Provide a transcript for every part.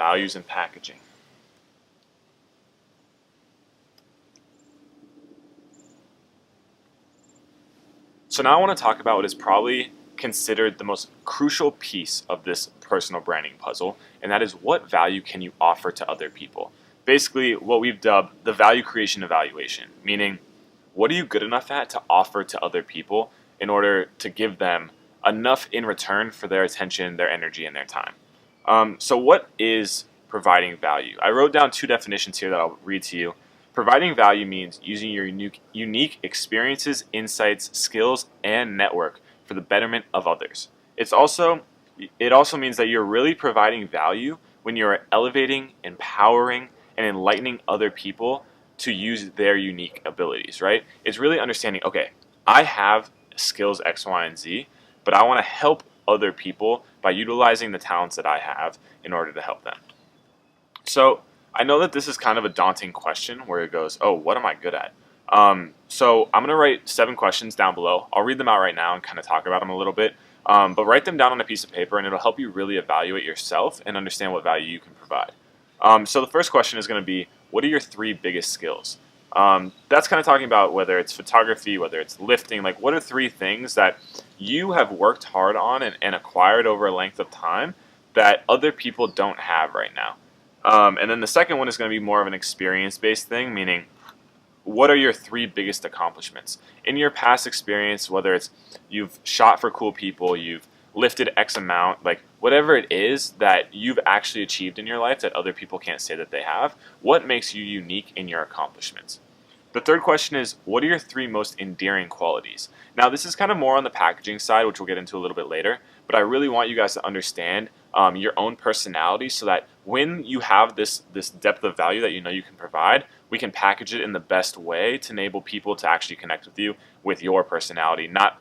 values and packaging. So now I want to talk about what is probably considered the most crucial piece of this personal branding puzzle, and that is what value can you offer to other people? Basically, what we've dubbed the value creation evaluation, meaning what are you good enough at to offer to other people in order to give them enough in return for their attention, their energy, and their time? So what is providing value? I wrote down two definitions here that I'll read to you. Providing value means using your unique experiences, insights, skills, and network for the betterment of others. It also means that you're really providing value when you're elevating, empowering, and enlightening other people to use their unique abilities, right? It's really understanding, okay, I have skills X, Y, and Z, but I want to help other people by utilizing the talents that I have in order to help them. So I know that this is kind of a daunting question where it goes, oh, what am I good at? So I'm going to write 7 questions down below. I'll read them out right now and kind of talk about them a little bit. But write them down on a piece of paper and it'll help you really evaluate yourself and understand what value you can provide. So the first question is going to be, what are your 3 biggest skills? That's kind of talking about whether it's photography, whether it's lifting, like what are 3 things that you have worked hard on and acquired over a length of time that other people don't have right now? And then the second one is going to be more of an experience-based thing, meaning what are your 3 biggest accomplishments? In your past experience, whether it's you've shot for cool people, you've lifted X amount, like whatever it is that you've actually achieved in your life that other people can't say that they have, what makes you unique in your accomplishments? The third question is, what are your 3 most endearing qualities? Now, this is kind of more on the packaging side, which we'll get into a little bit later, but I really want you guys to understand your own personality so that when you have this depth of value that you know you can provide, we can package it in the best way to enable people to actually connect with you with your personality, not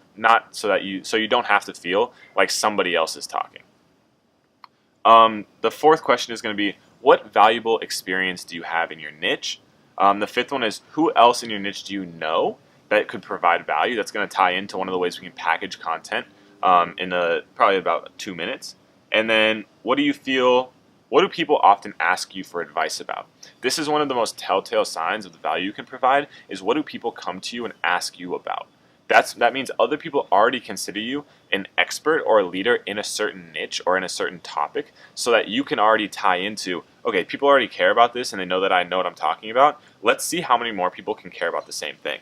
so that you don't have to feel like somebody else is talking. The fourth question is going to be, what valuable experience do you have in your niche? The fifth one is, who else in your niche do you know that could provide value? That's going to tie into one of the ways we can package content in probably about 2 minutes. And then what do people often ask you for advice about? This is one of the most telltale signs of the value you can provide, is what do people come to you and ask you about? That means other people already consider you an expert or a leader in a certain niche or in a certain topic, so that you can already tie into, okay, people already care about this and they know that I know what I'm talking about. Let's see how many more people can care about the same thing.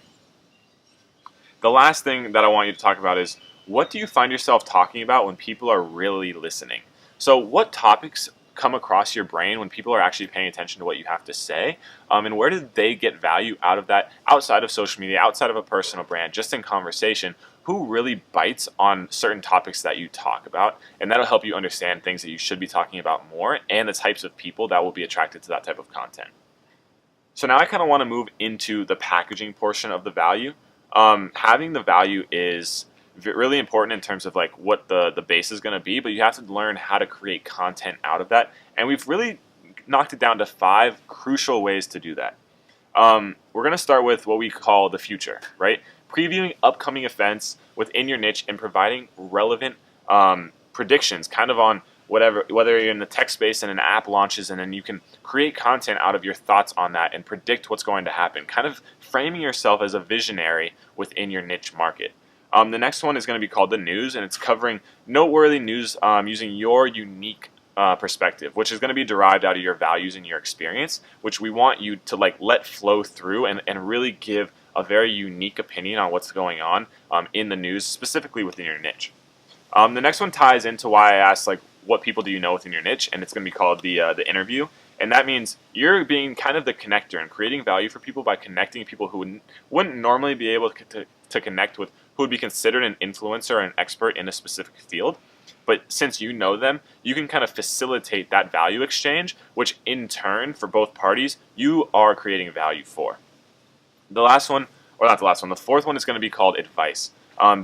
The last thing that I want you to talk about is, what do you find yourself talking about when people are really listening? So what topics come across your brain when people are actually paying attention to what you have to say, and where did they get value out of that, outside of social media, outside of a personal brand, just in conversation? Who really bites on certain topics that you talk about? And that'll help you understand things that you should be talking about more and the types of people that will be attracted to that type of content. So now I kind of want to move into the packaging portion of the value. Having the value is really important in terms of like what the base is going to be, but you have to learn how to create content out of that. And we've really knocked it down to 5 crucial ways to do that. We're going to start with what we call the future, right? Previewing upcoming events within your niche and providing relevant predictions kind of on whether you're in the tech space and an app launches, and then you can create content out of your thoughts on that and predict what's going to happen, kind of framing yourself as a visionary within your niche market. The next one is going to be called the news, and it's covering noteworthy news using your unique perspective, which is going to be derived out of your values and your experience, which we want you to like let flow through and really give a very unique opinion on what's going on in the news, specifically within your niche. The next one ties into why I asked like, what people do you know within your niche, and it's going to be called the interview. And that means you're being kind of the connector and creating value for people by connecting people who wouldn't normally be able to connect with, who would be considered an influencer or an expert in a specific field. But since you know them, you can kind of facilitate that value exchange, which in turn, for both parties, you are creating value for. The last one, or not the last one, the fourth one is going to be called advice.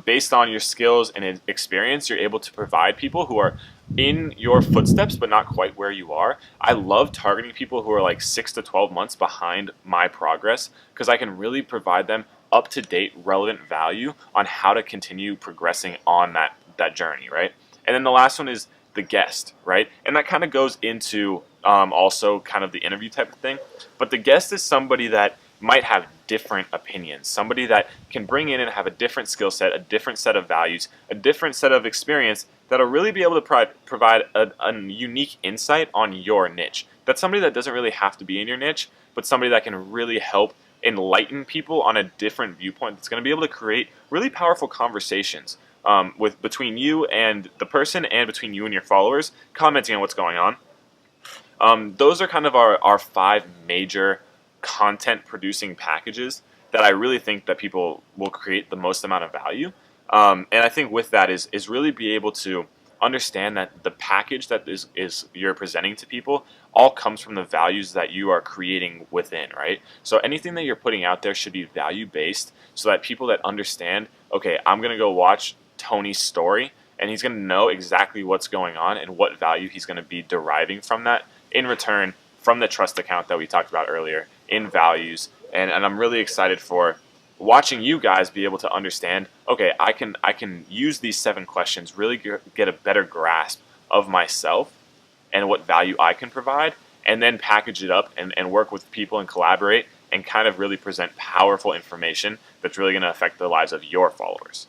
Based on your skills and experience, you're able to provide people who are in your footsteps but not quite where you are. I love targeting people who are like 6 to 12 months behind my progress, because I can really provide them up-to-date, relevant value on how to continue progressing on that journey, right? And then the last one is the guest, right? And that kind of goes into also kind of the interview type of thing. But the guest is somebody that might have different opinions, somebody that can bring in and have a different skill set, a different set of values, a different set of experience that'll really be able to provide a unique insight on your niche. That's somebody that doesn't really have to be in your niche, but somebody that can really help enlighten people on a different viewpoint that's going to be able to create really powerful conversations with between you and the person and between you and your followers, commenting on what's going on. Those are kind of our 5 major content producing packages that I really think that people will create the most amount of value. And I think with that is really be able to understand that the package that is you're presenting to people all comes from the values that you are creating within, right? So anything that you're putting out there should be value based, so that people that understand, okay, I'm going to go watch Tony's story and he's going to know exactly what's going on and what value he's going to be deriving from that in return from the trust account that we talked about earlier in values. And I'm really excited for watching you guys be able to understand, okay, I can use these 7 questions, really get a better grasp of myself and what value I can provide, and then package it up and work with people and collaborate and kind of really present powerful information that's really going to affect the lives of your followers.